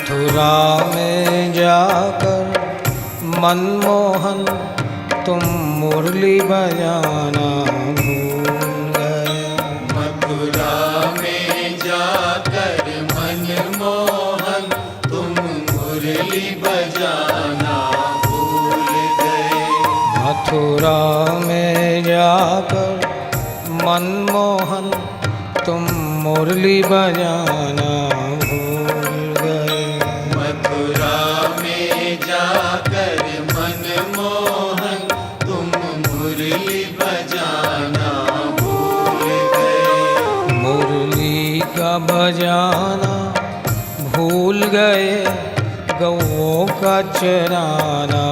मथुरा में जाकर मनमोहन तुम मुरली बजाना भूल गए। मथुरा में जाकर मनमोहन तुम मुरली बजाना भूल गए। मथुरा में जाकर मनमोहन तुम मुरली बजाना भूल गए। मथुरा में जाकर मनमोहन तुम मुरली बजाना भूल गए। मुरली का बजाना भूल गए, गौओं का चराना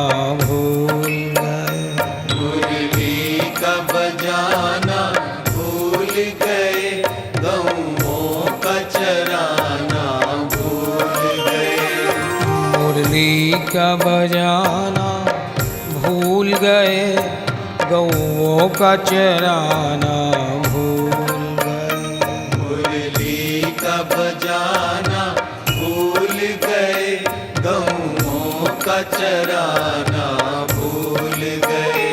भूल गए। मुरली का बजाना भूल गए, गौओं का चराना भूल गए। मुरली का बजाना भूल गए, गौओं का चराना भूल गए। मुरली का बजाना भूल गए, गौओं का चराना भूल गए।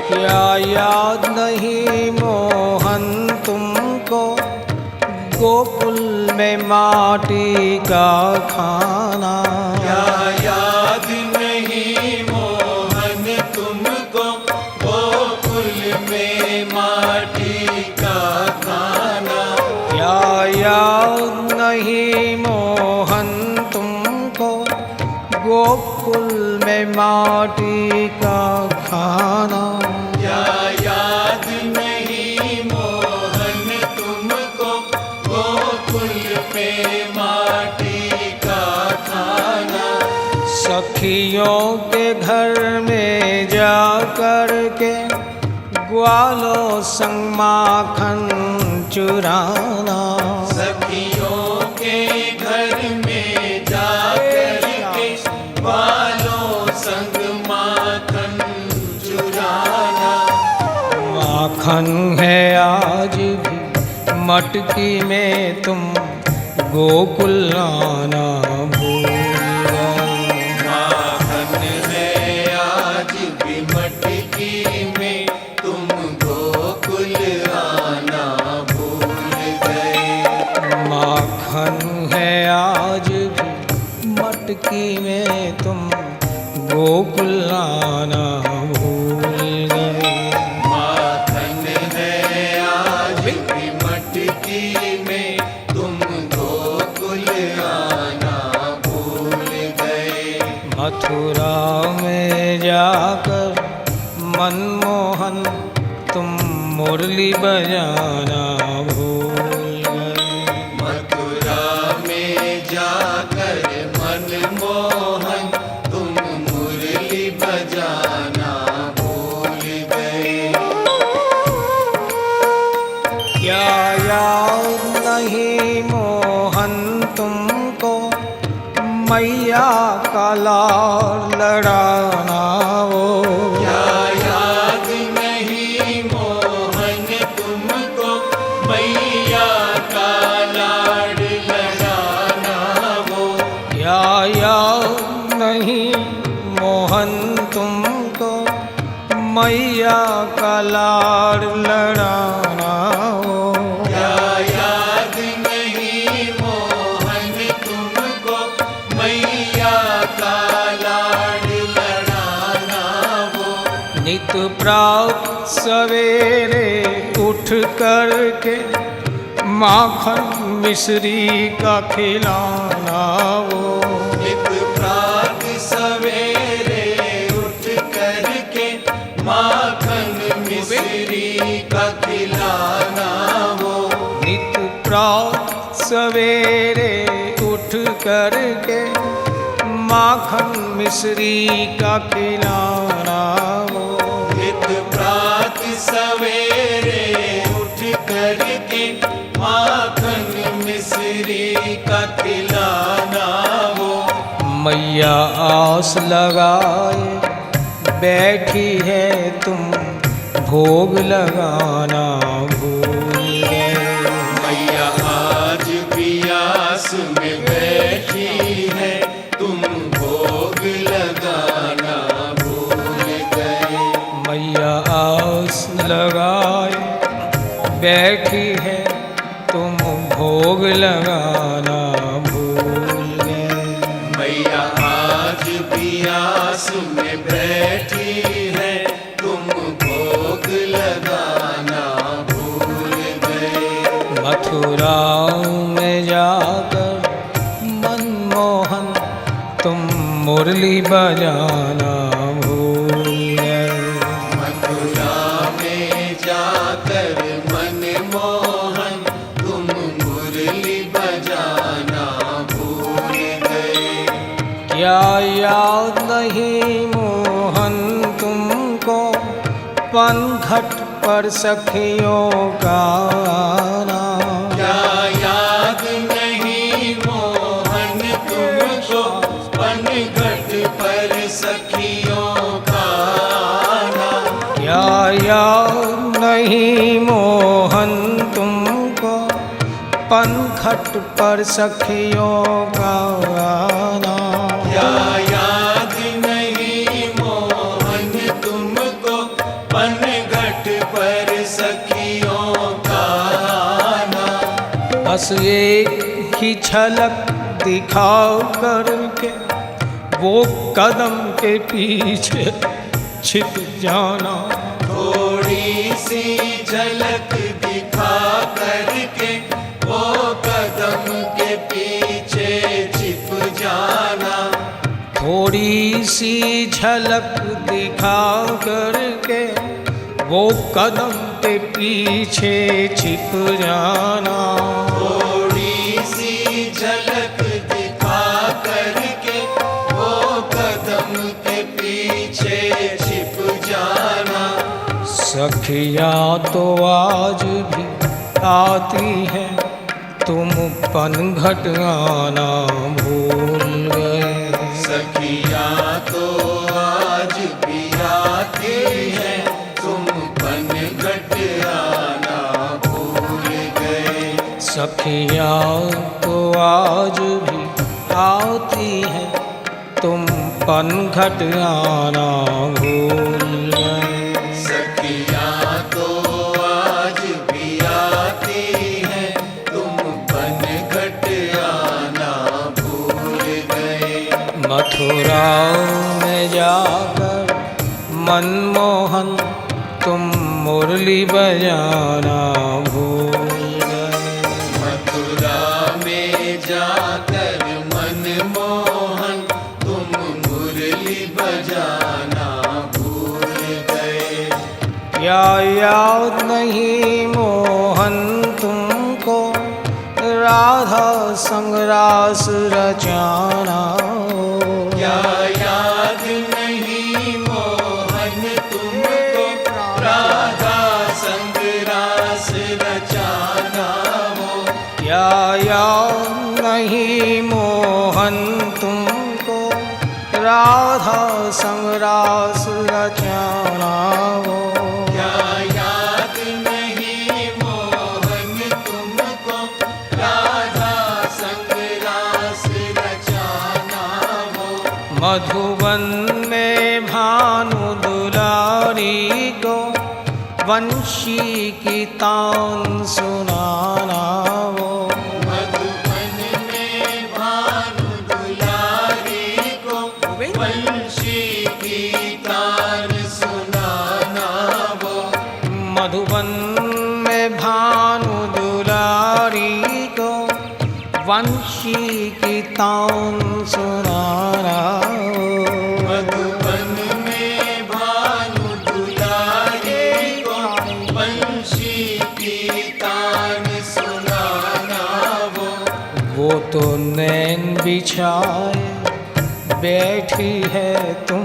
क्या याद नहीं मोहन तुमको, गोकुल में माटी का खाना? क्या याद नहीं मोहन तुमको, गोकुल में माटी का खाना? क्या याद नहीं मोहन तुमको, गोकुल में माटी का खाना? क्या याद नहीं मोहन तुमको, गोकुल पे माटी का खाना? सखियों के घर में जा कर के ग्वालों संग माखन चुराना। सखियों के घर में जाकर के ग्वालों संग माखन चुराना। माखन है आज भी मटकी में, तुम गोकुल आना भूल गए। माखन है आज भी मटकी में, तुम गोकुल आना भूल गए। माखन है आज भी मटकी में, तुम गोकुल आना भूल गए। माखन है आज भी मटकी में, तुम गोकुल आना भूल गए। मथुरा में जाकर मनमोहन तुम मुरली बजाना भूल गए। मथुरा में जाकर मनमोहन तुम मुरली बजाना भूल गए। क्या याद नहीं मोहन तुमको, मैया का लाड़ लड़ाना वो? क्या याद नहीं मोहन तुमको, मैया का लाड़ लड़ाना वो? क्या याद नहीं मोहन तुमको, मैया का लाड़ लड़ाना वो? क्या याद नहीं मोहन तुमको, मैया का लाड़ लड़ाना वो? नित प्रात सवेरे उठ कर के माखन मिश्री का खिलाना वो? नित प्रात सवेरे उठ कर के माखन मिश्री का खिलाना वो? नित प्रात सवेरे उठ कर के माखन मिश्री का खिलाना वो? नित प्रात सवेरे उठ कर के माखन मिश्री का खिलाना वो? मैया आस लगाए बैठी है, तुम भोग लगाना भूल गए। मैया आज भी आस में बैठी है, लगाना भूल गए। मैया आज भी आस में बैठी है, तुम भोग लगाना भूल गए। मथुरा में जाकर मनमोहन तुम मुरली बजाना भूल गए। मथुरा में जाकर मनमोहन तुम मुरली बजाना भूल गए। क्या याद नहीं मोहन तुमको पनघट पर सखियों का आना। क्या याद नहीं मोहन तुमको पनघट पर सखियों का आना। क्या याद नहीं मोहन तुमको पनघट पर सखियों का आना। क्या याद नहीं मोहन तुमको पनघट पर सखियों का आना। बस एक ही झलक दिखा करके वो कदम के पीछे छिप जाना। थोड़ी सी झलक दिखा करके वो कदम के पीछे छिप जाना। थोड़ी सी झलक दिखा करके वो कदम के पीछे छिप जाना। थोड़ी सी झलक दिखा करके वो कदम के पीछे छिप जाना। सखिया तो आज भी आती है, तुम पनघट आना भूल गए। सखिया तो आज भी आती है, तुम पनघट आना भूल गए। सखिया तो आज भी आती है, तुम पनघट आना भूल गए। सखिया तो आज भी आती है, तुम पनघट आना भूल गए। मथुरा में जाकर मनमोहन तुम मुरली बजाना भूल गए। मथुरा में जाकर मनमोहन तुम मुरली बजाना भूल गए। क्या याद नहीं मोहन तुमको राधा संग रास रचाना। क्या याद नहीं मोहन तुमको राधा संग रास रचाना हो। क्या याद नहीं मोहन तुमको राधा संग रास रचाना हो। क्या याद नहीं मोहन तुमको राधा संग रास रचाना हो। मधुबन में भानु दुलारी को वंशी की तान सुनाना वो। मधुबन में भानु दुलारी को वंशी की तान सुनाना वो। मधुबन में भानु दुलारी को वंशी की तान सुनाना वो। मधुबन में भानु दुलारी को वंशी की तान सुनाना वो तो नैन बिछाए बैठी है, तुम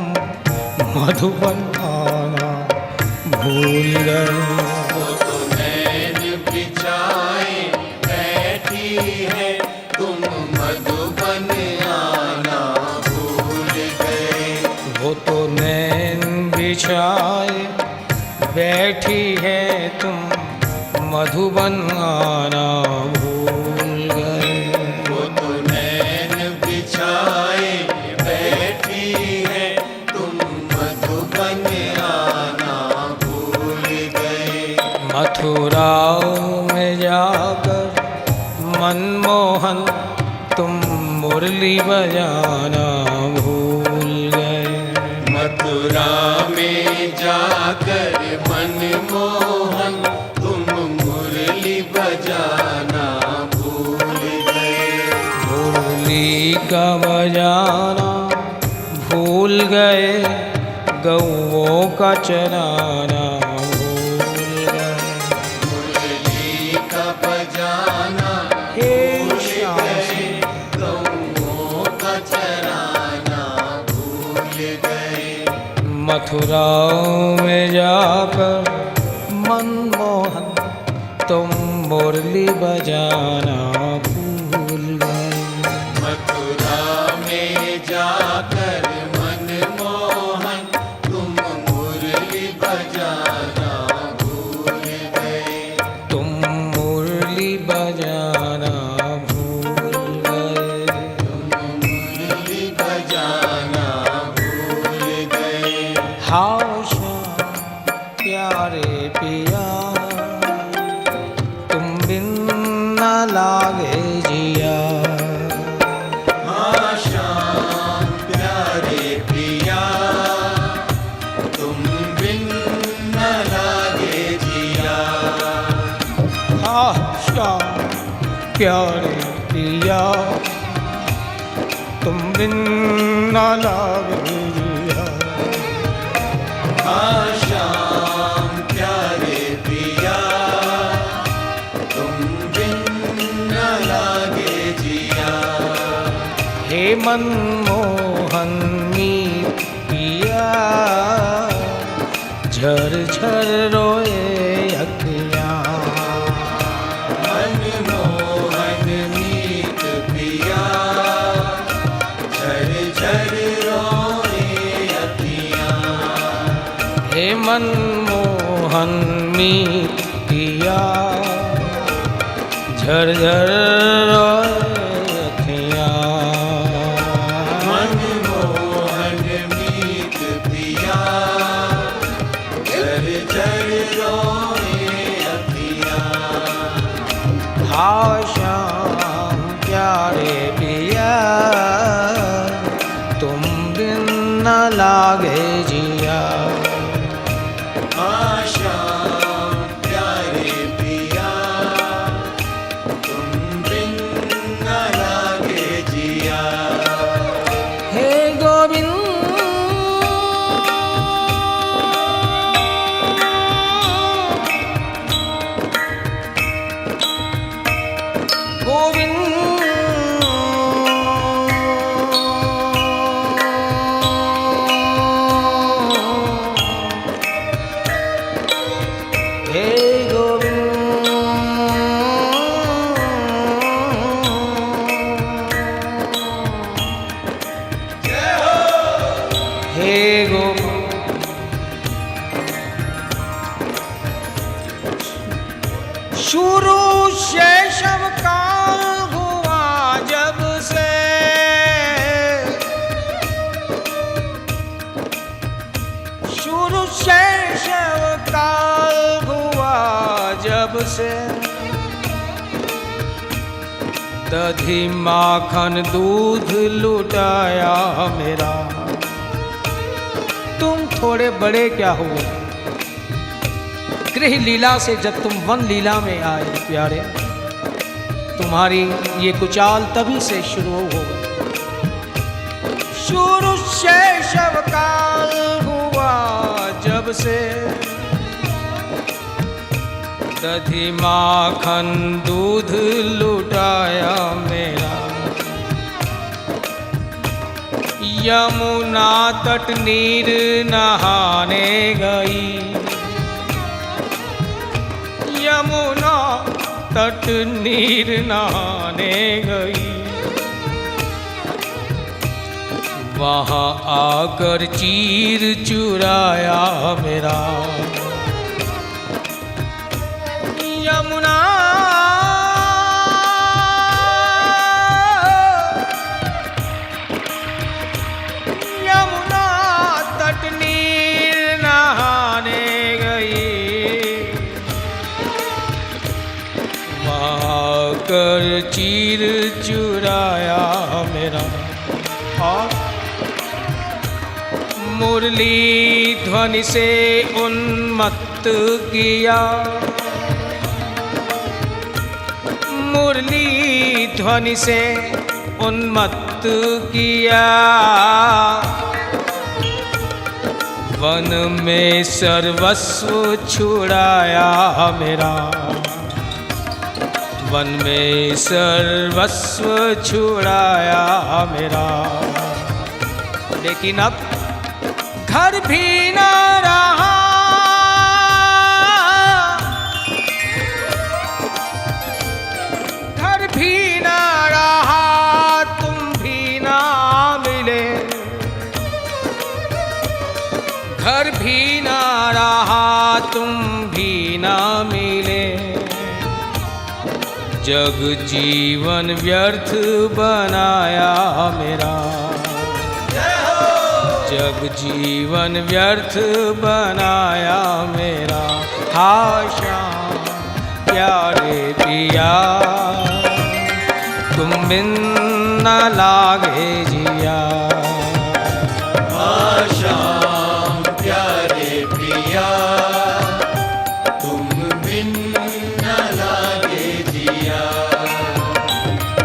मधुबन आना भूल गए। वो तो नैन बिछाए बैठी है, तुम मधुबन आना भूल गए। वो तो नैन बिछाए बैठी है, तुम मधुबन आना भूल गए। वो तो नैन बिछाए बैठी है, तुम मधुबन आना भूल गए। मथुरा में जाकर मनमोहन मुरली बजाना भूल गए। मथुरा में जाकर मनमोहन तुम मुरली बजाना भूल गए। मुरली का बजाना भूल गए, गौओं का चराना भूल गए। मुरली का बजाना हे भूल श्याम गए, गौओं का चराना भूल गए। मथुरा में जाकर मनमोहन तुम मुरली बजाना भूल गए। मथुरा में जाकर मनमोहन तुम मुरली बजाना भूल गए। तुम मुरली बजाना भूल गए। मुरली बजाना भूल गए। हाय श्याम प्यारे पिया, तुम बिन न लागे जिया। हाँ श्याम प्यारे प्रिया, तुम बिन न लागे जिया। हाँ श्याम प्यारे पिया, तुम बिन न लागे जिया। हाँ श्याम प्यारे प्रिया, तुम बिन न लागे जिया। हे मनमोहन मीत पिया, झर झर रोए अखियाँ। मनमोहन मीत पिया, झर झर रोए अखियाँ। हे मनमोहन मीत पिया, झर झर रोए अखियाँ। मनमोहन मीत पिया, झर झर रोए अखियाँ। हाय श्याम प्यारे पिया, तुम बिन न लागे जिया। हाँ श्याम प्यारे पिया, तुम बिन न लागे जिया। हे गोविंद हे गोविंद, हे गोविंद। शुरू शैशव काल हुआ जब से, शुरू शैशव काल हुआ जब से, दधी माखन दूध लुटाया मेरा। तुम थोड़े बड़े क्या हुए, गृह लीला से जब तुम वन लीला में आए प्यारे, तुम्हारी ये कुचाल तभी से शुरू हो गई। शुरू शैशव काल हुआ जब से, दधी माखन दूध लुटाया मेरा। यमुना तट नीर नहाने गई, यमुना तट नीर नहाने गई। वहाँ आकर चीर चुराया मेरा। यमुना यमुना तट नीर नहाने गई। वहाँ कर चीर चुराया मेरा। और मुरली ध्वनि से उन्मत्त किया, मुरली ध्वनि से उन्मत्त किया। वन में सर्वस्व छुड़ाया मेरा, वन में सर्वस्व छुड़ाया मेरा। लेकिन अब घर भी न रहा, घर भी न रहा, तुम भी ना मिले, घर भी ना रहा, तुम भी ना मिले। जग जीवन व्यर्थ बनाया मेरा, जग जीवन व्यर्थ बनाया मेरा। हाय श्याम प्यारे पिया, तुम बिन न लागे जिया। हाय श्याम प्यारे पिया, तुम बिन न लागे जिया।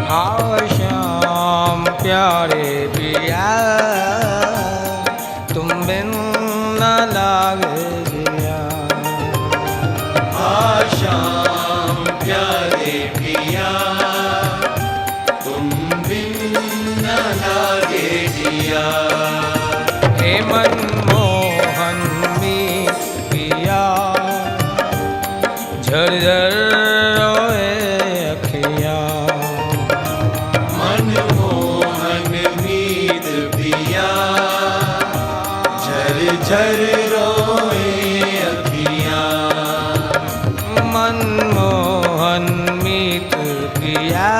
हाय श्याम प्यारे पिया, तुम बिन न लागे जिया। हाय श्याम प्यारे पिया, तुम बिन न लागे जिया। हे मनमोहन में पिया, झरझर रोए अखियाँ। मनमोहन मीत पिया, झर रोए अखियाँ। मनमोहन मीत पिया,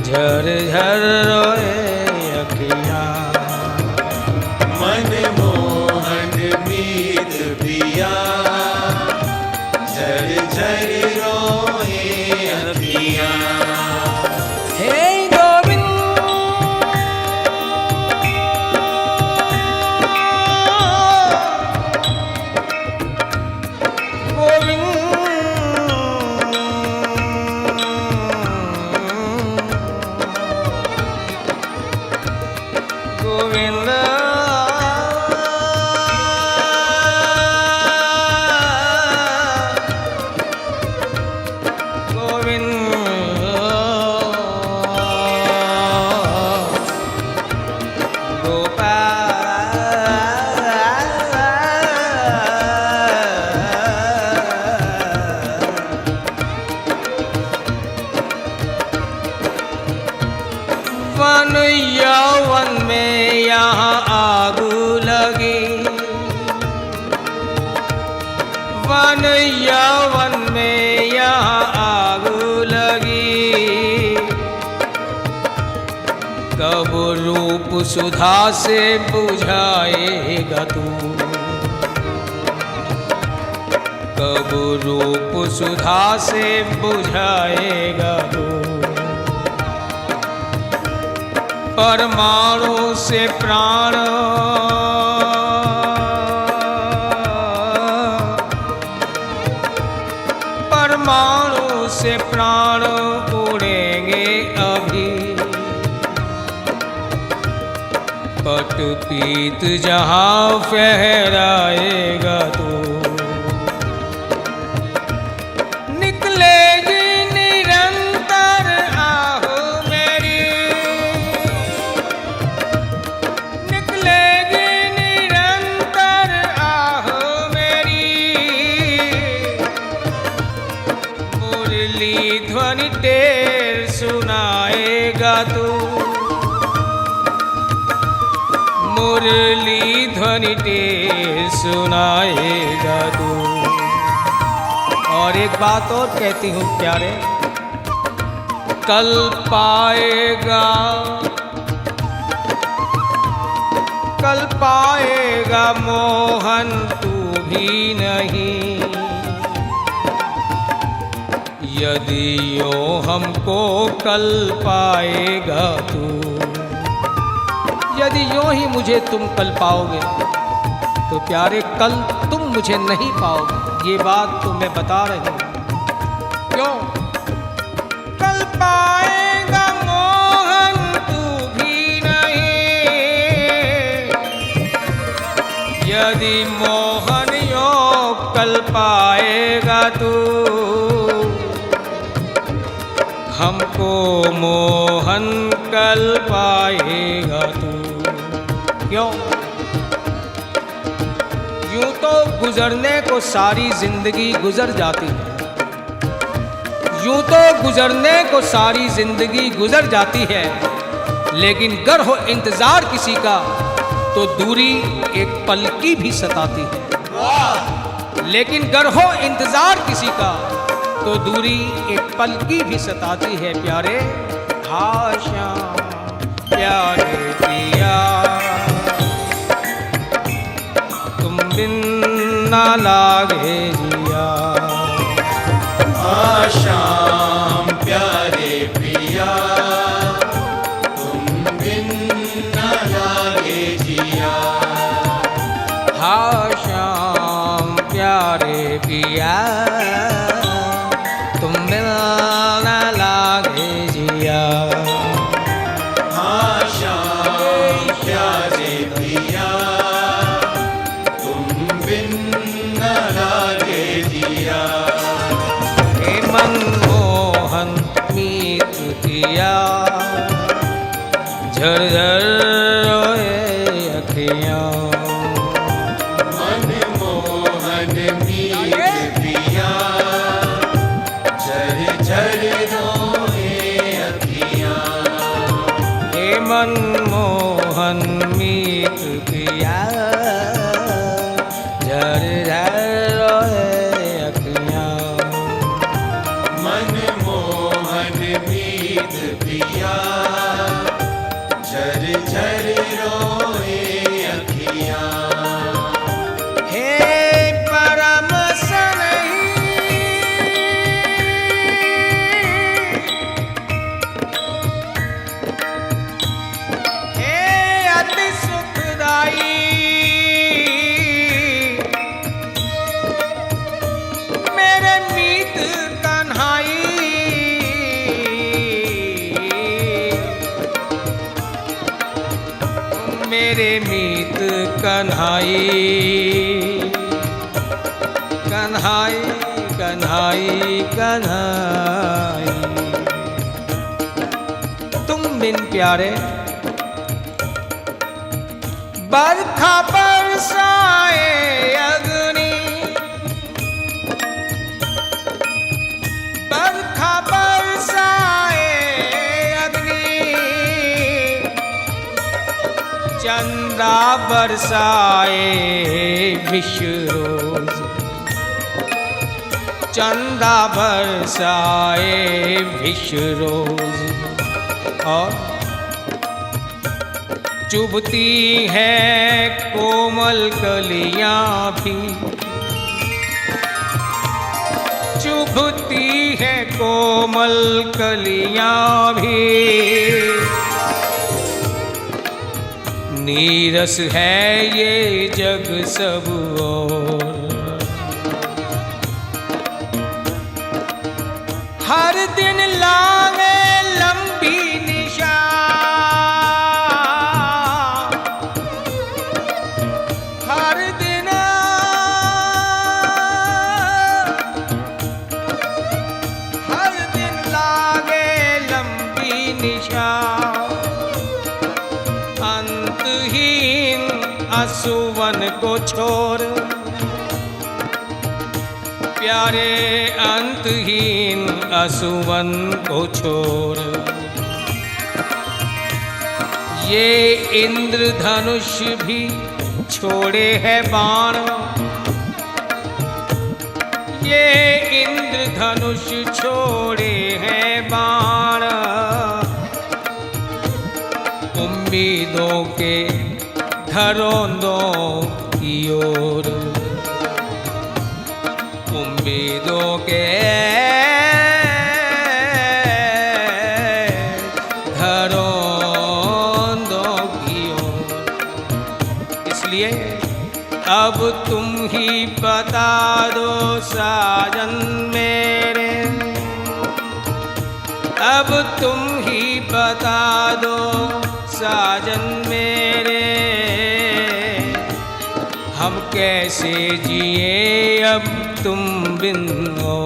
झरझर रोए अखियाँ। मनमोहन मीत पिया, झर रोए अखियाँ। हे गोविंद गोविंद वन यौवन में यहाँ आग लगी, वन यौवन में यहाँ आग लगी। कब रूप सुधा से बुझाएगा तू, कब रूप सुधा से बुझाएगा तू। परमाणु से प्राण, परमाणु से प्राण उड़ेंगे अभी। पट पीत जहाँ फहराएगा तू, निकलेगी निरंतर आह मेरी, निकलेगी निरंतर आह मेरी। मुरली ध्वनि टेर सुनाएगा तू, मुरली ध्वनि टेर सुनाएगा तू। और एक बात और कहती हूँ प्यारे, कल पाएगा, कल पाएगा मोहन तू भी नहीं। यदि यो हमको कल पाएगा तू, यदि यूं ही मुझे तुम कल पाओगे तो प्यारे कल तुम मुझे नहीं पाओगे। ये बात तो मैं बता रही हूं। क्यों? कल पाएगा मोहन तू भी नहीं, यदि मोहन यो कल पाएगा तू, हमको मोहन कल पाएगा तू। क्यों? यूं तो गुजरने को सारी जिंदगी गुजर जाती है, यूं तो गुजरने को सारी जिंदगी गुजर जाती है, लेकिन गर हो इंतजार किसी का तो दूरी एक पल की भी सताती है। लेकिन गर हो इंतजार किसी का तो दूरी एक पल की भी सताती है। प्यारे आशा प्यारे पिया, तुम बिन ना लागे जिया। आशाम प्यारे पिया, तुम बिन न लागे जिया। आशाम प्यारे पिया, तुम बिन ना लागे जिया। आशाम प्यारे पिया, तुम बिन न लागे जिया। हे मनमोहन मीत दिया, झरझर रोए अखियाँ। मनमोहन मीत पिया, झर रोए अखियाँ। हे मनमोहन मीत दिया, झरझर रोए अखियाँ। मनमोहन मीत पिया, झर रोए अखियाँ। हे परम सनही, हे अति सुखदाई, मेरे मीत कन्हाई। मेरे मीत कन्हाई, कन्हाई कन्हाई कन्हाई। तुम बिन प्यारे बरखा बरसाए अग्नि, बरखा बरसाए अग्नि, चंदा बरसाए विषरोज, चंदा बरसाए विषरोज। और चुभती है कोमल कलियां भी, चुभती है कोमल कलियां भी, नीरस है ये जग सब और। हर दिन लावे लंबी निशा, हर दिन लागे लंबी निशा। अंतहीन असुवन को छोड़, प्यारे अंतहीन असुवन को छोड़। ये इंद्रधनुष भी छोड़े है बाण, ये इंद्रधनुष छोड़े है बाण। उम्मीदों के घरौंदों की ओर, उम्मीदों के अब तुम ही बता दो साजन मेरे, अब तुम ही बता दो साजन मेरे, हम कैसे जिए अब तुम बिन हो,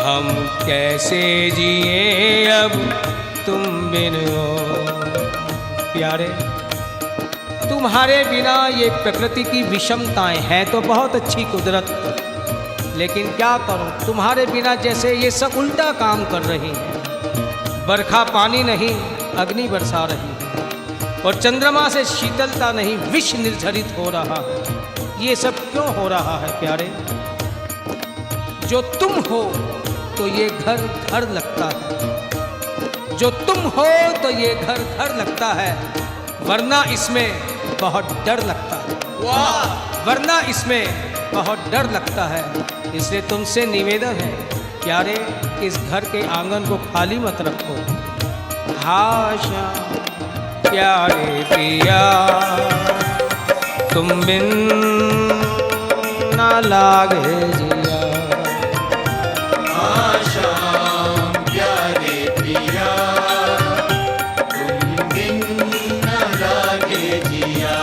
हम कैसे जिए अब तुम बिन हो। प्यारे, तुम्हारे बिना ये प्रकृति की विषमताएं हैं तो बहुत अच्छी कुदरत, लेकिन क्या करूं, तुम्हारे बिना जैसे ये सब उल्टा काम कर रही हैं। बरखा पानी नहीं, अग्नि बरसा रही है, और चंद्रमा से शीतलता नहीं, विष निर्झरित हो रहा है। ये सब क्यों हो रहा है प्यारे? जो तुम हो तो ये घर घर लगता है, जो तुम हो तो ये घर घर लगता है, वरना इसमें बहुत डर लगता है। वाह! वरना इसमें बहुत डर लगता है। इसलिए तुमसे निवेदन है प्यारे, इस घर के आंगन को खाली मत रखो। हाशा प्यारे पिया, तुम बिन ना लागे जिया। आशा प्यारे पिया, तुम बिन न लागे जिया।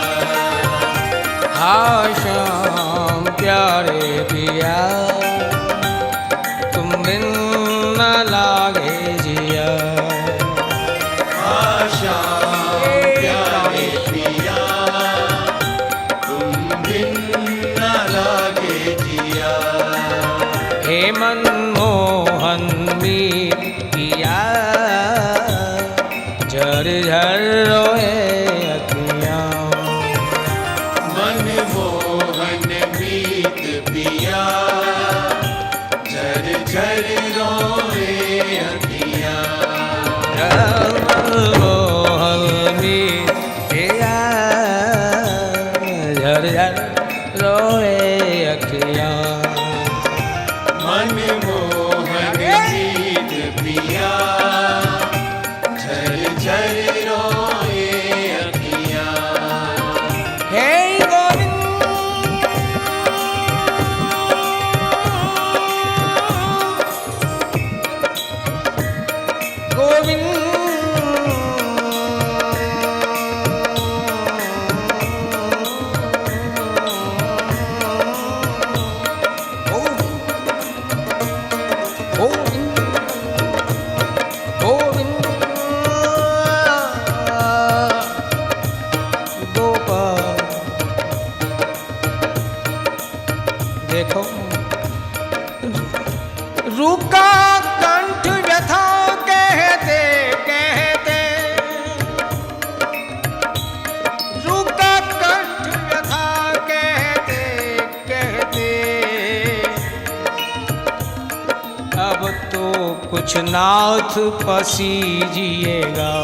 शाम प्यारे पिया, तुम बिन न लागे जिया। शाम प्यारे पिया, तुम बिन न लागे जिया। हे मनमोहन पिया, झर झर रोए अखियाँ। मनमोहन मीत पिया, झर झर रोए अखियाँ। मनमोहन पिया, झर झर रोए अखियाँ। मनमोहन मीत पिया, झर झर रोए अखियाँ। हे गोविंद, गोविंद, गोविंद, गोविंद, गोपाल। देखो, रुका कंठ व्यथा कहते कहते, रुका कंठ व्यथा कहते कहते, अब तो कुछ नाथ पसीजिएगा,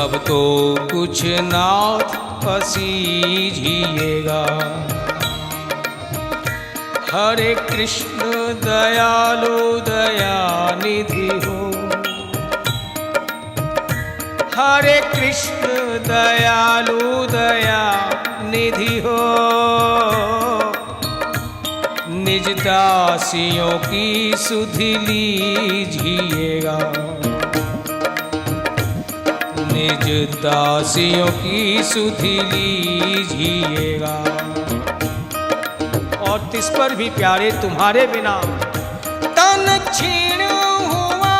अब तो कुछ नाथ पसीजिएगा। हरे कृष्ण दयालु दयानिधि हो, हरे कृष्ण दयालु दयानिधि हो, निज दासियों की सुधि लीजिएगा, निज दासियों की सुधि लीजिएगा। और तिस पर भी प्यारे, तुम्हारे बिना तन क्षीण हुआ,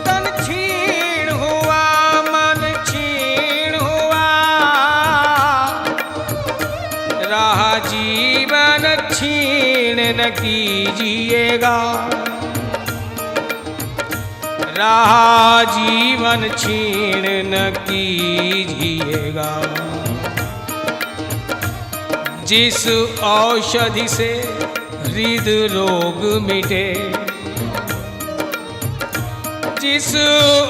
तन क्षीण हुआ, मन क्षीण हुआ, रहा जीवन क्षीण न कीजिएगा, रहा जीवन क्षीण न कीजिएगा। जिस औषधि से हृद रोग मिटे, जिस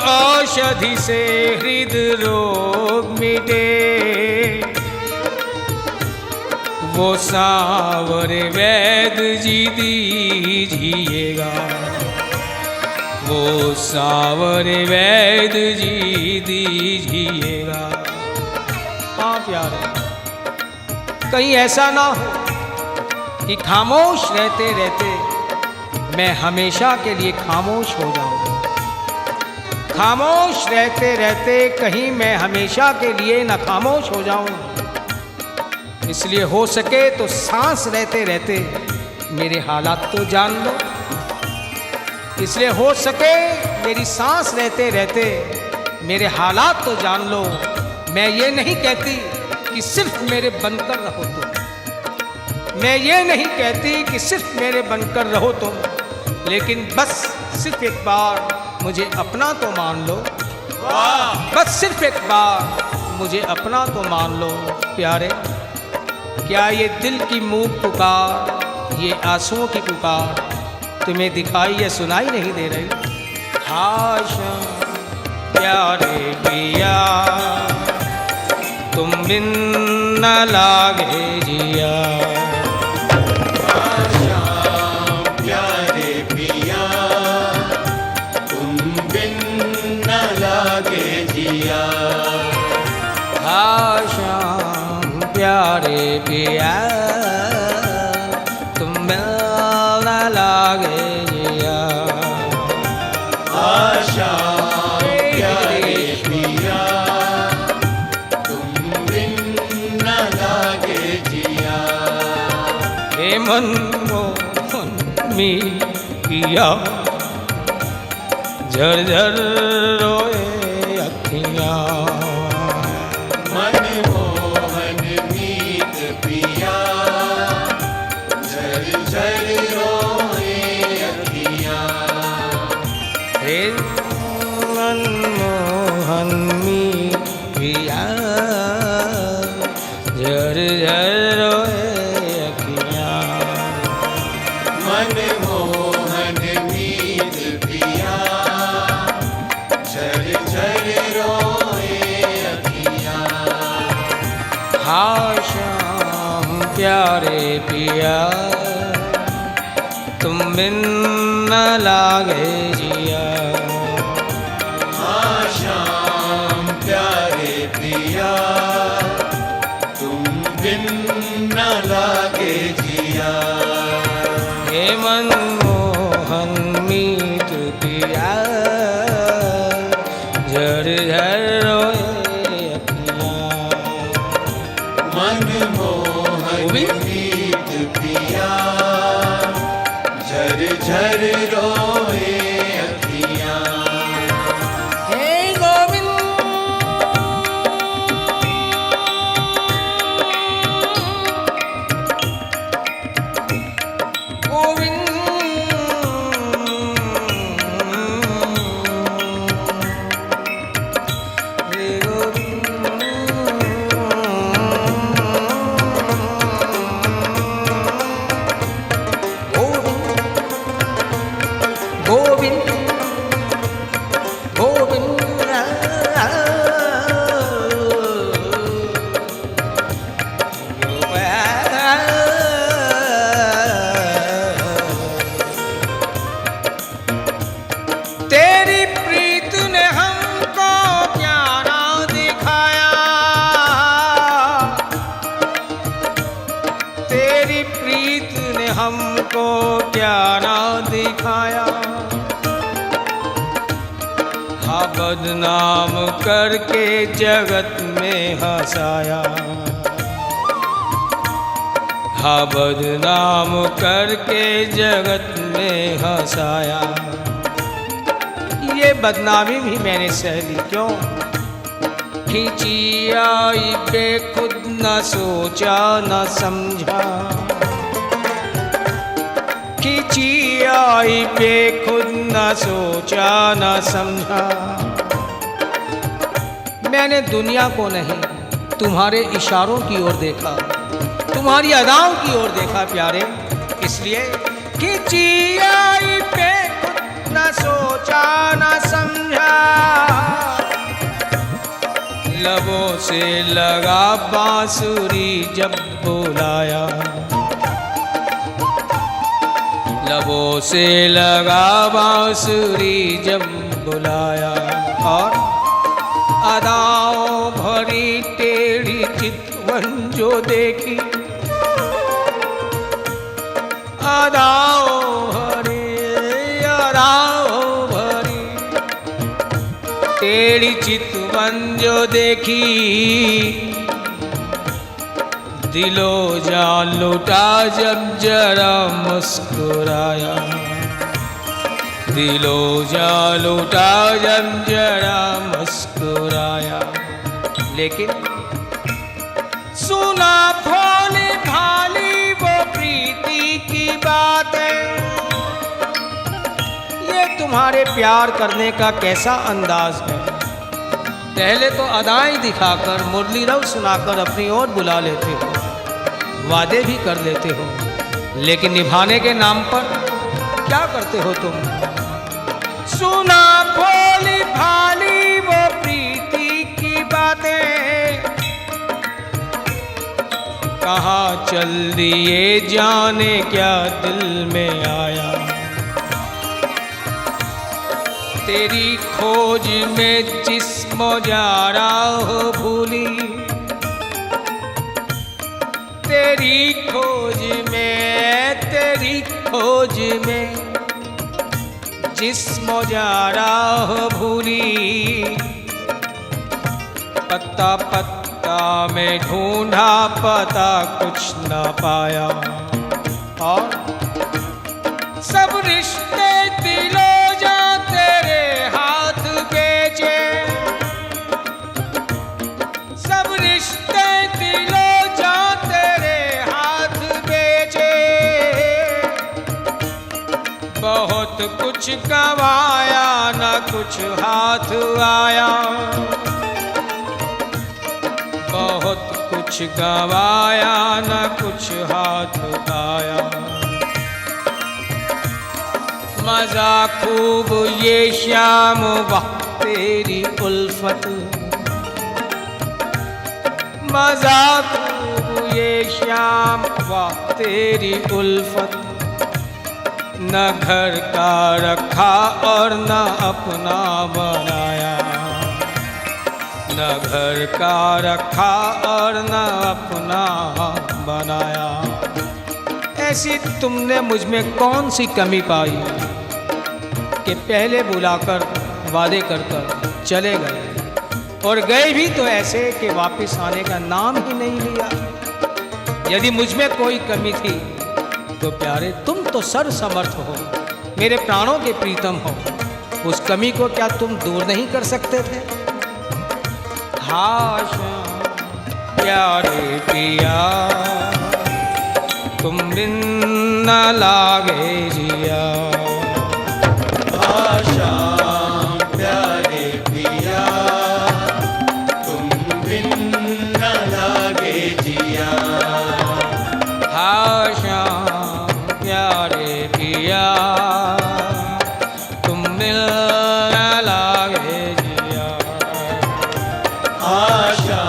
औषधि से हृद रोग मिटे, वो सांवरे वैद्य जी दीजिएगा, वो सांवरे वैद जी दीजिएगा। हाँ प्यारे, कहीं ऐसा ना हो कि खामोश रहते रहते मैं हमेशा के लिए खामोश हो जाऊं। खामोश रहते रहते कहीं मैं हमेशा के लिए न खामोश हो जाऊं। इसलिए हो सके तो सांस रहते रहते मेरे हालात तो जान लो। इसलिए हो सके मेरी सांस रहते रहते मेरे हालात तो जान लो। मैं ये नहीं कहती कि सिर्फ मेरे बनकर रहो तुम, मैं ये नहीं कहती कि सिर्फ मेरे बनकर रहो तुम, लेकिन बस सिर्फ एक बार मुझे अपना तो मान लो। बस सिर्फ एक बार मुझे अपना तो मान लो। प्यारे, क्या ये दिल की मूक पुकार, ये आंसुओं की पुकार तुम्हें दिखाई या सुनाई नहीं दे रही? हाशा प्यारे पिया तुम बिन न लागे जिया। प्यारे पिया तुम बिन न लागे जिया। शाम प्यारे पिया तुम बिन न लागे जिया। शाम प्यारे पिया तुम बिन न लागे जिया। हे मनमोहन मी किया झरझर रोए अखियाँ। मनमोहन मीत पिया झरझर रोए अखियाँ। हे मनमोहन मी किया झरझर रोए अखियाँ। मनमोहन मीत पिया झरझर रोए अखियाँ। हाँ शाम प्यारे पिया तुम बिन न लागे जिया। शाम प्यारे पिया तुम बिन न लागे जिया। हे मनमोहन मीत पिया झरझर रोए अखियाँ। मनमोहन मीत पिया झरझर रोए अखियाँ। हे गोविंद गोविंद हे गोविंद गोविंद तेरी प्रीत ने हमको क्या ना दिखाया। तेरी प्रीत ने हमको क्या ना दिखाया। हाँ बदनाम करके जगत में हंसाया। हाँ बदनाम करके जगत में हंसाया। ये बदनामी भी मैंने सह ली क्यों? खींची आई बेखुद न सोचा न समझा। खींची आई बेखुद न सोचा न समझा। मैंने दुनिया को नहीं तुम्हारे इशारों की ओर देखा, तुम्हारी अदाओं की ओर देखा प्यारे। इसलिए खींची आई बेखुद न सोचा न समझा। लबों से लगा बांसुरी जब बुलाया। लबों से लगा बांसुरी जब बुलाया, और अदाओं भरी टेढ़ी चितवन जो देखी, अदाओं भरी टेढ़ी चितवन जो देखी, दिलो जान लुटा जब जरा मुस्कुराया, दिलो जान लुटा जब जरा मुस्कुराया। लेकिन सुना भोली भाली वो प्रीति की बातें, ये तुम्हारे प्यार करने का कैसा अंदाज है। पहले तो अदाएं दिखाकर मुरली रव सुनाकर अपनी ओर बुला लेते हो, वादे भी कर लेते हो, लेकिन निभाने के नाम पर क्या करते हो तुम। सुना भोली भाली वो प्रीति की बातें, कहाँ चल दिए जाने क्या दिल में आया। तेरी खोज में जिस्म जा रहा हो भूली, तेरी खोज में जिस्म जा रहा हो भूली। पत्ता पत्ता में ढूंढा पता कुछ न पाया, और सब रिश्ते दिलो जा तेरे हाथ बेचे, सब रिश्ते दिलो जा तेरे हाथ बेचे। बहुत कुछ गवाया न कुछ हाथ आया, बहुत कुछ गवाया न कुछ हाथ आया। मजा खूब ये शाम वक्त तेरी उल्फत, मजा खूब ये शाम वक्त तेरी उल्फत। न घर का रखा और न अपना बनाया, न घर का रखा और न अपना बनाया। ऐसी तुमने मुझ में कौन सी कमी पाई कि पहले बुलाकर वादे कर कर चले गए, और गए भी तो ऐसे कि वापस आने का नाम ही नहीं लिया। यदि मुझ में कोई कमी थी तो प्यारे तुम तो सर्व समर्थ हो, मेरे प्राणों के प्रीतम हो, उस कमी को क्या तुम दूर नहीं कर सकते थे। हाशा प्यारे पिया तुम बिन न लागे जिया, आशा प्यारे पिया तुम बिन न लागे जिया। हाशा प्यारे पिया तुम बिन न लागे जिया। आशा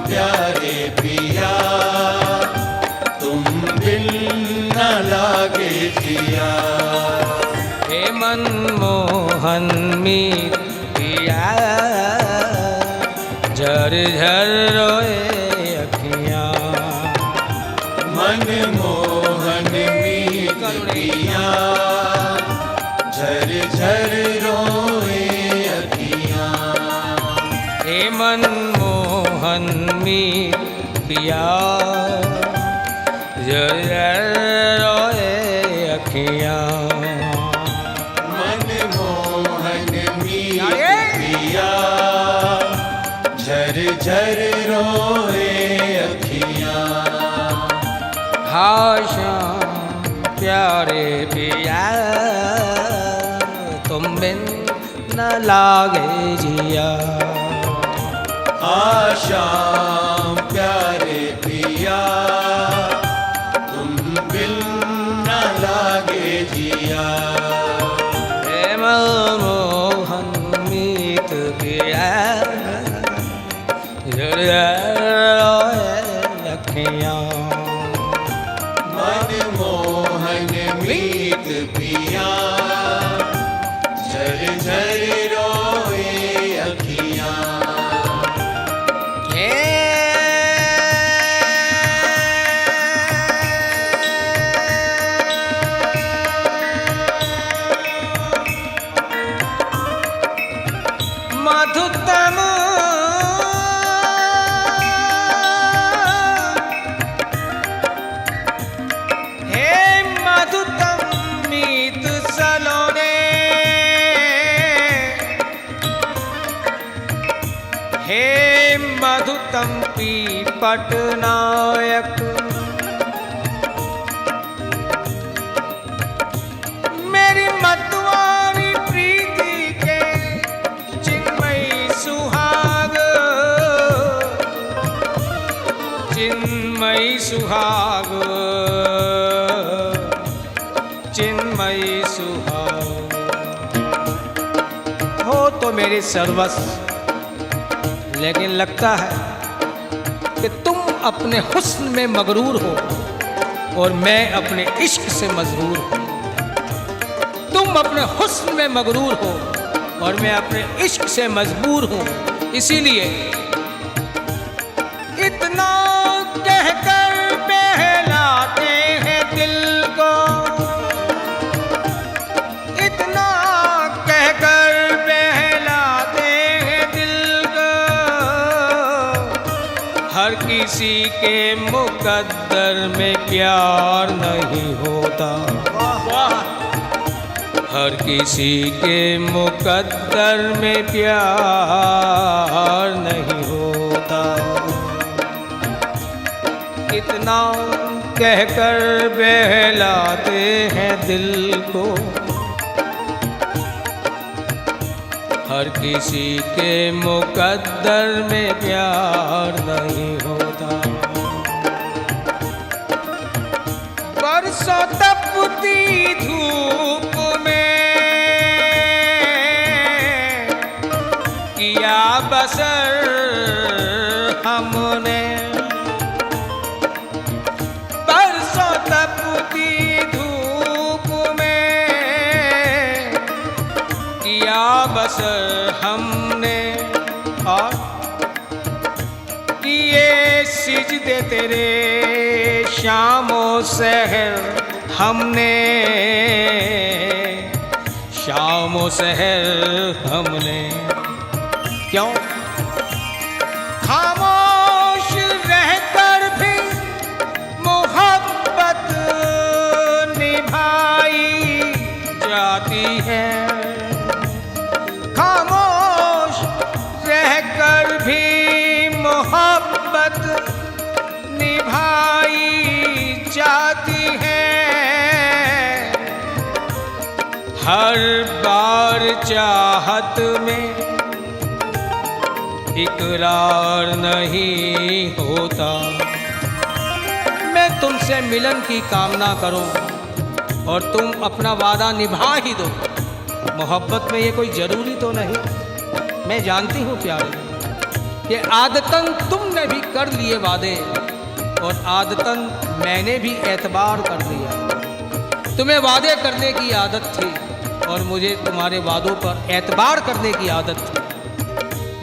प्यारे पिया तुम बिन न लागे जिया। हे मनमोहन मीत पिया झर झर रोए अखियाँ, मनमोहन मीत पिया झर झर रोए अखियाँ। हे मनमोहन मीत पिया झर झर रोए अखियाँ। मनमोहन मीत पिया झर झर रोए अखियाँ। हाशा प्यारे पिया तुम बिन न लागे जिया। आशा प्यारे पिया तुम बिन न लागे जिया। हे मनमोहन मीत पिया झर झर रोए अखियाँ। मनमोहन मीत पिया झर झर रोए अखियां। मधुतम हे मधुतम मीत सलोने, हे मधुतम पी पटनायक, मेरी मतवारी प्रीति के चिन्मयी सुहाग, चिन्मयी सुहाग, चिन्मयी सुहाग हो तो मेरे सर्वस्व। लेकिन लगता है कि तुम अपने हुस्न में मगरूर हो और मैं अपने इश्क से मजबूर हूं। तुम अपने हुस्न में मगरूर हो और मैं अपने इश्क से मजबूर हूं। इसीलिए इतना कहकर बहलाते हैं दिल को, इतना कहकर बहलाते हैं दिल को, हर किसी के मुकद्दर में प्यार नहीं होता। हर किसी के मुकद्दर में प्यार नहीं होता। इतना कहकर बहलाते हैं दिल को, हर किसी के मुकद्दर में प्यार नहीं होता। बरसों तपती धूप में किया बसर हमने, बरसों तपती धूप में किया बसर हमने, और किए सिजदे तेरे शामो सहर हमने, शामो सहर हमने। क्यों? खामोश रहकर भी मोहब्बत निभाई जाती है, खामोश रहकर भी मोहब्बत निभाई जाती है। हर बार चाहत में इकरार नहीं होता। मैं तुमसे मिलन की कामना करूं और तुम अपना वादा निभा ही दो। मोहब्बत में ये कोई ज़रूरी तो नहीं। मैं जानती हूँ प्यारे कि आदतन तुमने भी कर लिए वादे और आदतन मैंने भी एतबार कर लिया। तुम्हें वादे करने की आदत थी और मुझे तुम्हारे वादों पर एतबार करने की आदत थी।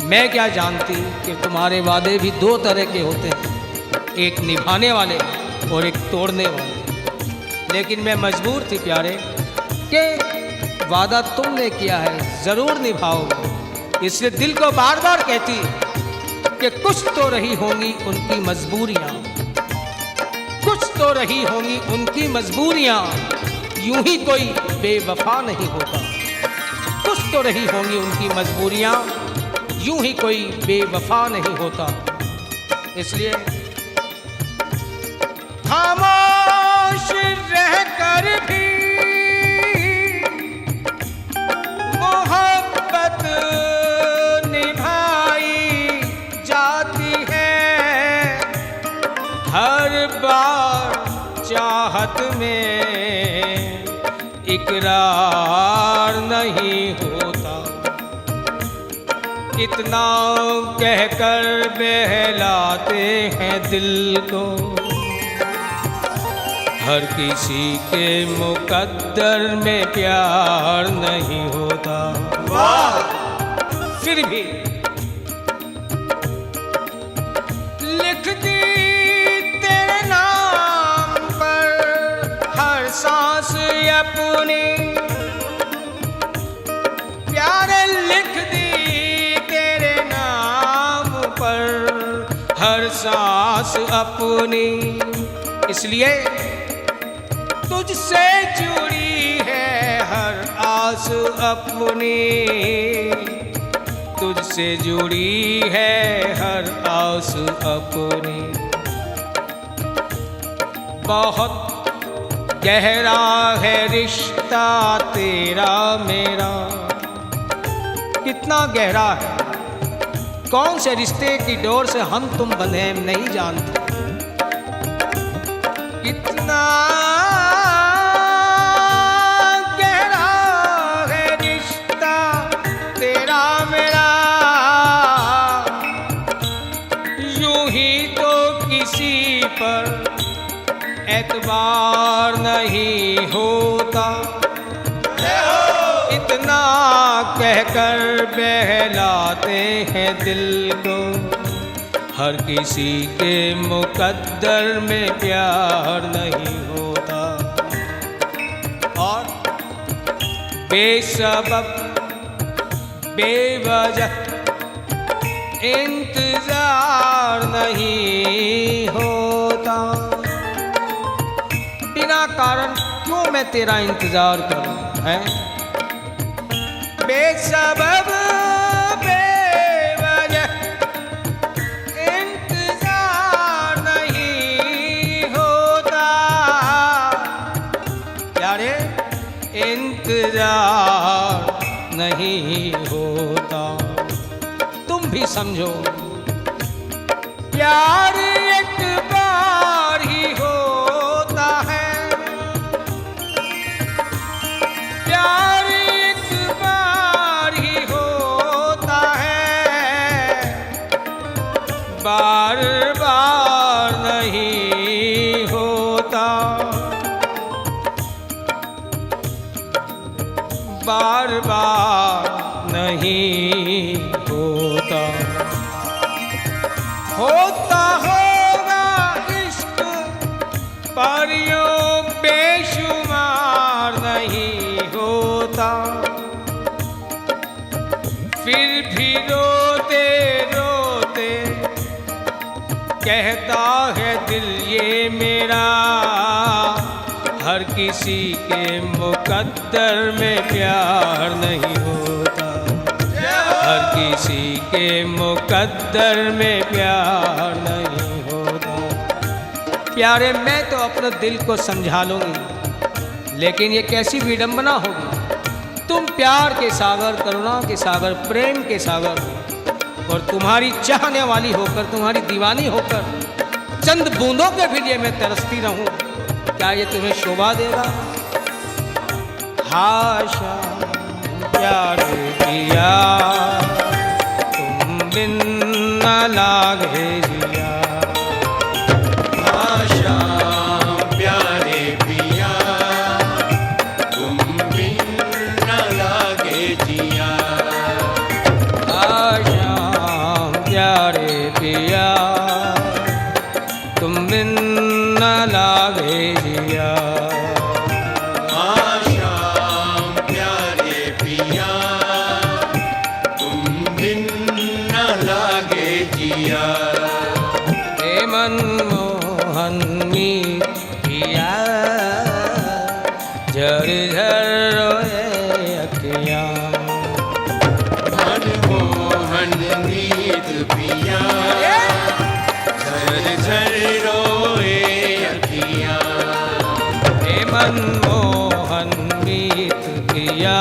मैं क्या जानती कि तुम्हारे वादे भी दो तरह के होते हैं, एक निभाने वाले और एक तोड़ने वाले। लेकिन मैं मजबूर थी प्यारे कि वादा तुमने किया है, ज़रूर निभाओगे। इसलिए दिल को बार बार कहती कि कुछ तो रही होंगी उनकी मजबूरियाँ, कुछ तो रही होंगी उनकी मजबूरियाँ, यूं ही कोई बेवफा नहीं होता। कुछ तो रही होंगी उनकी मजबूरियाँ, यूं ही कोई बेवफा नहीं होता। इसलिए खामोश रहकर भी मोहब्बत निभाई जाती है। हर बार चाहत में इकरार नहीं होता। इतना कहकर बहलाते हैं दिल को, हर किसी के मुकद्दर में प्यार नहीं होता। फिर भी लिख दी तेरे नाम पर हर सांस अपनी, प्यारे लिख दी तेरे नाम पर हर सांस अपनी। इसलिए तुझसे जुड़ी है हर आस अपनी, तुझसे जुड़ी है हर आस अपनी। बहुत गहरा है रिश्ता तेरा मेरा। कितना गहरा है, कौन से रिश्ते की डोर से हम तुम बंधे हम नहीं जानते। कितना गहरा है रिश्ता तेरा मेरा, यूं ही तो किसी पर एतबार नहीं होता। इतना कहकर बहलाते हैं दिल को, हर किसी के मुकद्दर में प्यार नहीं होता। और बेसबब बेवजह इंतजार नहीं होता। बिना कारण क्यों मैं तेरा इंतजार करूं, है? बेसबब बेवजह इंतजार नहीं होता। प्यारे इंतजार नहीं होता। तुम भी समझो, प्यार एक बार ही होता है। प्यार एक बार ही होता है, बार बार नहीं होता। बार बार नहीं होता। होता होगा इश्क पर यूं बेशुमार नहीं होता। फिर भी रोते रोते कहता है दिल ये मेरा, हर किसी के मुकद्दर में प्यार नहीं होता। हर किसी के मुकद्दर में प्यार नहीं होता। प्यारे मैं तो अपने दिल को समझा लूंगी, लेकिन ये कैसी विडंबना होगी। तुम प्यार के सागर, करुणा के सागर, प्रेम के सागर हो, और तुम्हारी चाहने वाली होकर, तुम्हारी दीवानी होकर चंद बूंदों के भी लिए मैं तरसती रहूं, क्या ये तुम्हें शोभा देगा? हाशा प्यारे पिया तुम बिन न लागे जिया। आशा प्यारे पिया तुम बिन न लागे जिया। आशा प्यारे पिया तुम बिन न लागे जिया। आशा प्यारे पिया तुम बिन न लागे जिया। हे मनमोहन मीत पिया झर झर रोए अखियाँ। मनमोहन मीत पिया झर झर रोए अखियाँ। हे मनमोहन मीत पिया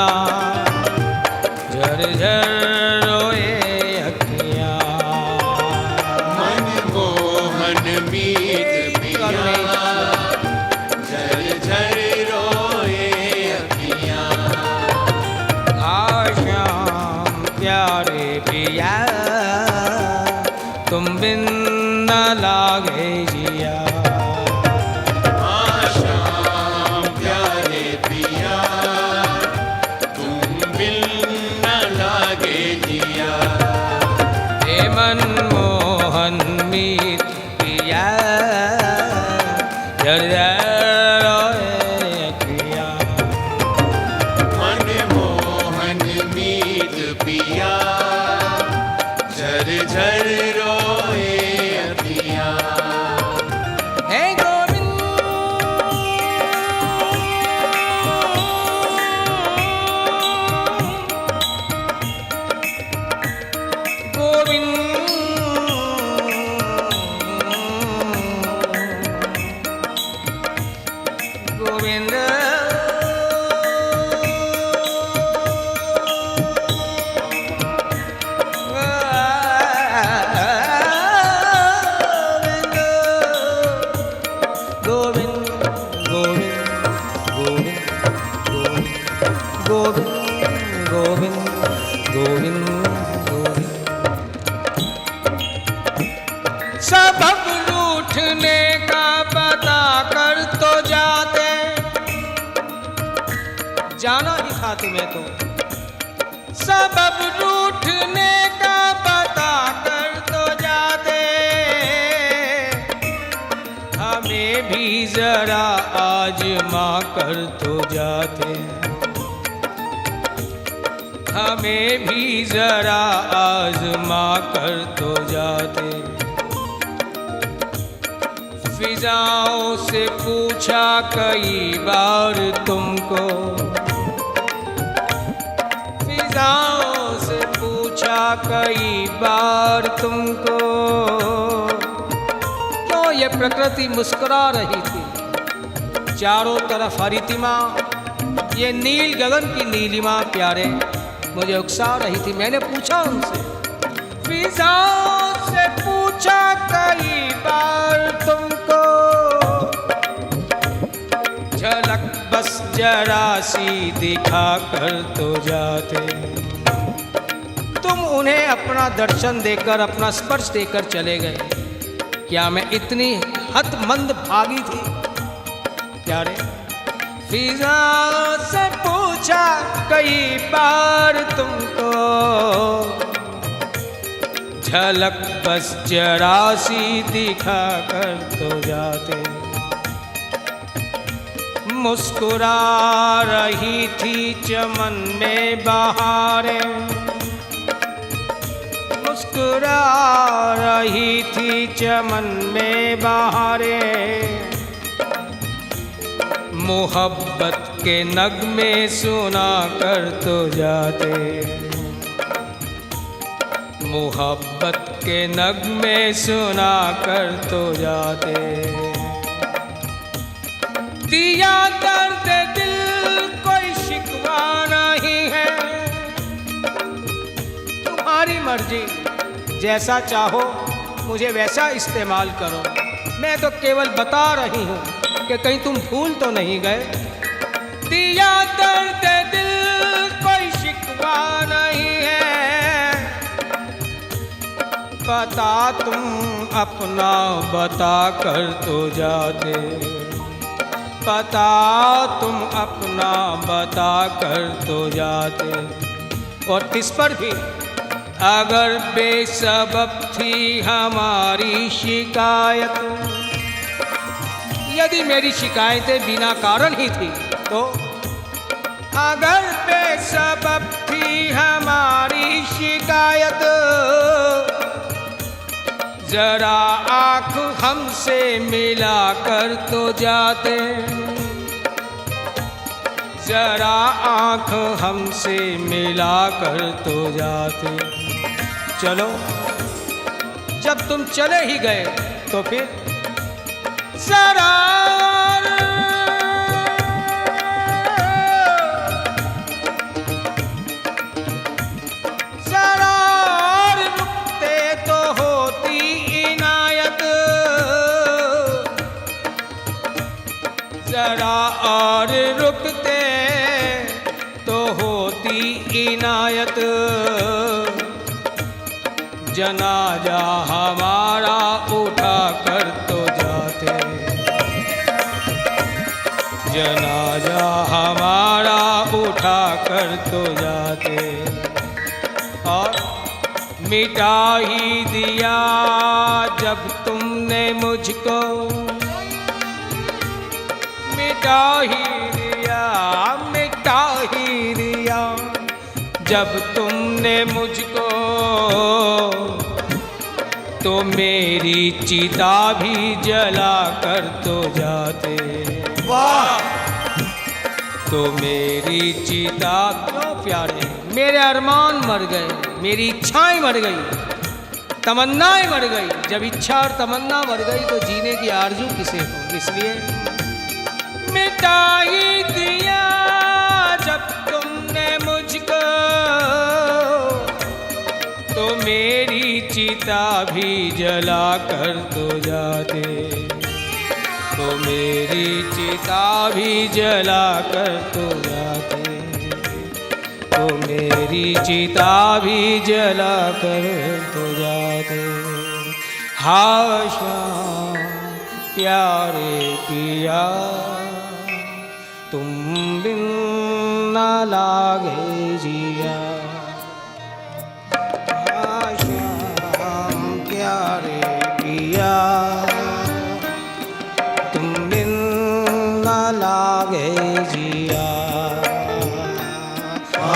झर झर रोए अखियाँ। मनमोहन मीत पिया झर झर रोए अखियाँ। आशाम प्यारे पिया तुम बिन न लागे जिया। आशा गोविंद सबब रूठने का पता कर तो जाते, जाना ही था तुम्हें तो। सबब रूठने का पता कर तो जाते, हमें भी जरा आजमा कर तो जाते, हमें भी जरा आजमा कर तो जाते। फिजाओं से पूछा कई बार तुमको, फिजाओं से पूछा कई बार तुमको, क्यों ये प्रकृति मुस्कुरा रही थी। चारों तरफ हरितिमा, ये नील गगन की नीलिमा प्यारे मुझे उकसा रही थी। मैंने पूछा उनसे, फिजाओं से पूछा कई बार तुमको, झलक बस जरा सी दिखा कर तो जाते। तुम उन्हें अपना दर्शन देकर, अपना स्पर्श देकर चले गए। क्या मैं इतनी हतमंद भागी थी प्यारे? फिजाओं से पूछा कई बार तुमको, झलक बस जरा सी दिखा कर तो जाते। मुस्कुरा रही थी चमन में बहारें, मुस्कुरा रही थी चमन में बहारें, मोहब्बत के नगमे सुना कर तो जाते, मोहब्बत के नगमे सुना कर तो जाते। दिया दर्द दिल कोई शिकवा नहीं है, तुम्हारी मर्जी, जैसा चाहो मुझे वैसा इस्तेमाल करो। मैं तो केवल बता रही हूँ कि कहीं तुम भूल तो नहीं गए। दिया दर्द दिल कोई शिकवा नहीं है, बता तुम अपना बता कर तो जाते, बता तुम अपना बता कर तो जाते। और इस पर भी अगर बेसबब थी हमारी शिकायत, यदि मेरी शिकायतें बिना कारण ही थी तो, अगर बेसबब थी हमारी शिकायत, जरा आँख हमसे मिला कर तो जाते, जरा आँख हमसे मिला कर तो जाते। चलो, जब तुम चले ही गए तो फिर जरा जरा और रुकते तो होती इनायत, जनाजा हमारा उठा कर तो जाते, जनाजा हमारा उठा कर तो जाते। और मिटा ही दिया जब तुमने मुझको, मिटा ही दिया, मिटा ही दिया जब तुमने मुझको, तो मेरी चिता भी जला कर तो जाते। वाह! तो मेरी चिता, क्यों प्यारे, मेरे अरमान मर गए, मेरी इच्छाएं मर गई, तमन्नाएं मर गई। जब इच्छा और तमन्ना मर गई तो जीने की आरजू किसे हो? इसलिए मिटा ही दिया जब तुमने मुझको, तो मेरी चिता भी जला कर तो जाते, तो मेरी चिता भी जला कर तो जाते, तो मेरी चिता भी जला कर तो जाते। हाशा प्यारे पिया तुम बिन न लागे जिया, हाशा प्यारे पिया तुम बिन न लागे जिया।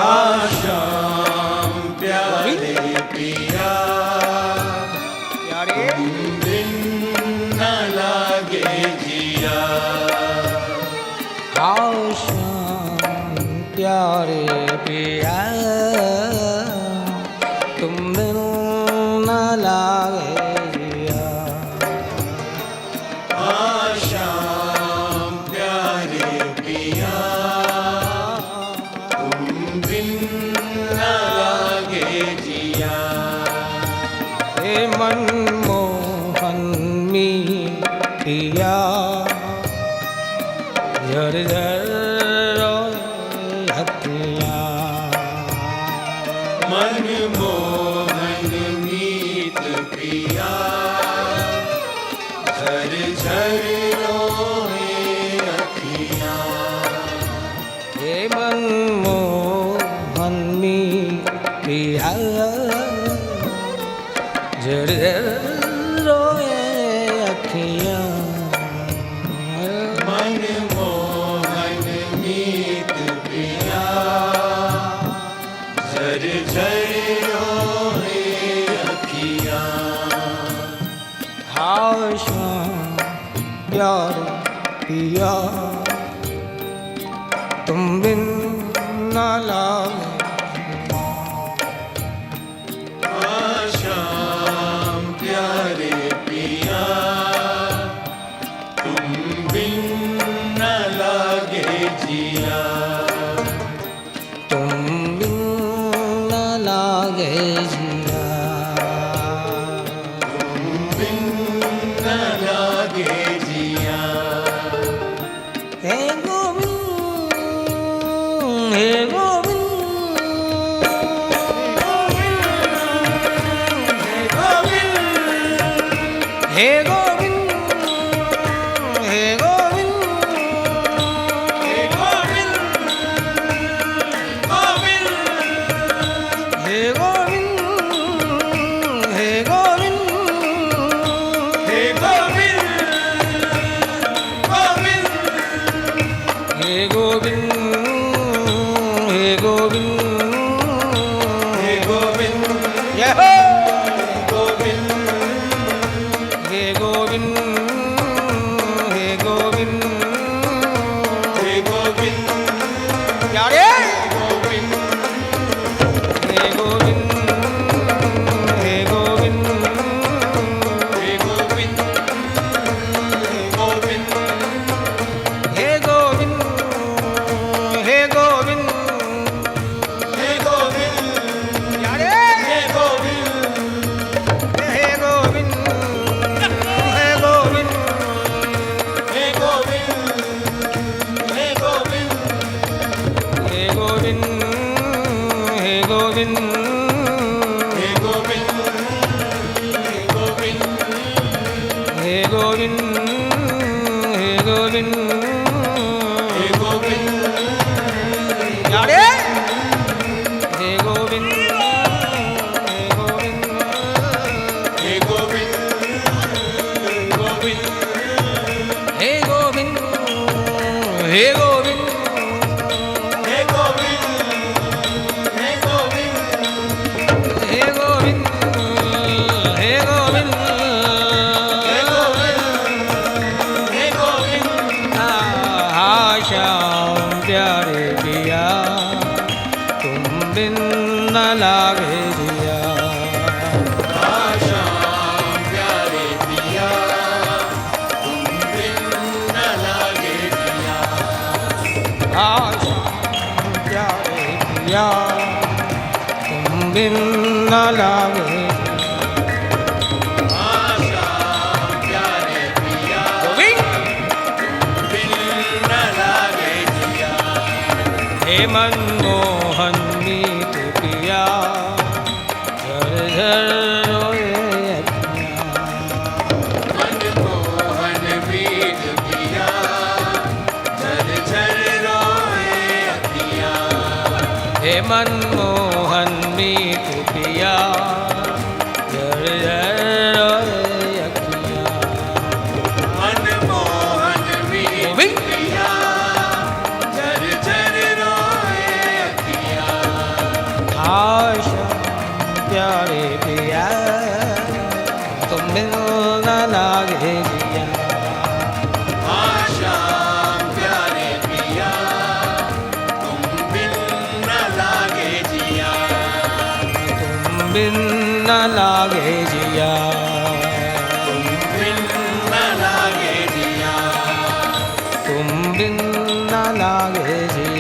आशाम प्यारे पिया प्यारे दिन न लागे जिया। आशाम प्यारे पिया तुम बिन न लागे जिया। आशाम प्यारे पिया दिन न लागे जिया। हे मनमोहन मी पिया झर झर रोए अखियाँ। मनमोहन मीत पिया झर झर रोए अखियाँ। हे मनमोहन मी पिया झर झर रोए अखियाँ। मनमोहन मीत पिया झर झर रोए अखियाँ। हाशा प्यारे पिया तुम बिन न लागे। आशाम प्यारे पिया तुम बिन न लागे जिया। तुम बिन न लागे जिया। तुम बिन न लागे जिया। हे गोविंद हे गोविंद हे गोविंद हे गोविंद हे गोविंद गोविंद हे गोविंद हे गोविंद हे गोविंद गोविंद हे गोविंद हे गोविंद हे गोविंद जय हो। गोविंद हे गोविंद हे गोविंद हे गोविंद प्यारे गोविंद हे गोविंद हे गोविंद हे गोविंद गोविंद हे गोविंद हे गोविंद हे गोविंद प्यारे हे गोविंद हे गोविंद हे गोविंद हे गोविंद हे गोविंद हे गोविंद हे गोविंद हे गोविंद गोविंद हे गोविंद हे गोविंद हे गोविंद प्यारे हे गोविंद हे गोविंद हे गोविंद गोविंद हे गोविंद हे गोविंद हे गोविंद हे गोविंद हे गोविंद हे गोविंद हे गोविंद हे गोविंद आशाम प्यारे पिया तुम बिन न लागे जिया। आशाम प्यारे पिया तुम बिन न लागे जिया। आशा प्यारे पिया तुम बिन न लागे आशा प्यारे पिया बिन न लागे जिया हे मनमोहन मीत पिया झर झर रोए अखियाँ। मनमोहन मीत पिया झर झर रोए अखियाँ हे मनमोहन मीत पिया झर झर रोए अखियाँ। मनमोहन मीत पिया झर झर रोए अखियाँ आशा प्यारे पिया तुम बिन न लागे जिया आशा प्यारे पिया तुम बिन न लागे जिया तुम बिन न लागे जिया बिन न लागे जिया तुम बिन न लागे जिया